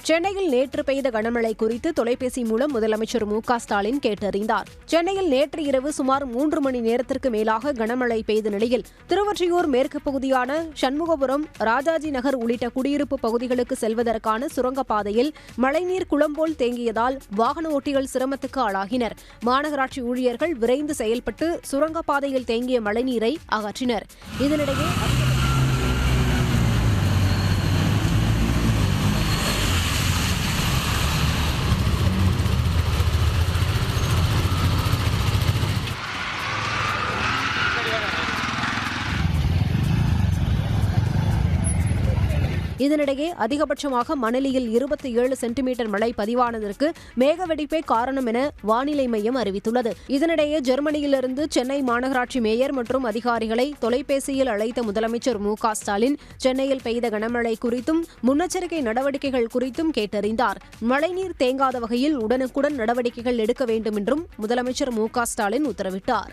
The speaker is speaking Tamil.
சென்னையில் நேற்று பெய்த கனமழை குறித்து தொலைபேசி மூலம் முதலமைச்சர் மு.க.ஸ்டாலின் கேட்டறிந்தார். சென்னையில் நேற்று இரவு சுமார் 3 மணி நேரத்திற்கு மேலாக கனமழை பெய்த நிலையில் திருவொற்றியூர் மேற்கு பகுதியான சண்முகபுரம், ராஜாஜி நகர் உள்ளிட்ட குடியிருப்பு பகுதிகளுக்கு செல்வதற்கான சுரங்கப்பாதையில் மழைநீர் குளம் போல் தேங்கியதால் வாகன ஓட்டிகள் சிரமத்துக்கு ஆளாகினர். மாநகராட்சி ஊழியர்கள் விரைந்து செயல்பட்டு சுரங்கப்பாதையில் தேங்கிய மழைநீரை அகற்றினர். இதனிடையே அதிகபட்சமாக மணலியில் 27 சென்டிமீட்டர் மழை பதிவானதற்கு மேகவெடிப்பே காரணம் என வானிலை மையம் அறிவித்துள்ளது. இதனிடையே ஜெர்மனியிலிருந்து சென்னை மாநகராட்சி மேயர் மற்றும் அதிகாரிகளை தொலைபேசியில் அழைத்த முதலமைச்சர் மு.க.ஸ்டாலின் சென்னையில் பெய்த கனமழை குறித்தும் முன்னெச்சரிக்கை நடவடிக்கைகள் குறித்தும் கேட்டறிந்தார். மழைநீர் தேங்காத வகையில் உடனுக்குடன் நடவடிக்கைகள் எடுக்க வேண்டும் என்றும் முதலமைச்சர் மு.க.ஸ்டாலின் உத்தரவிட்டார்.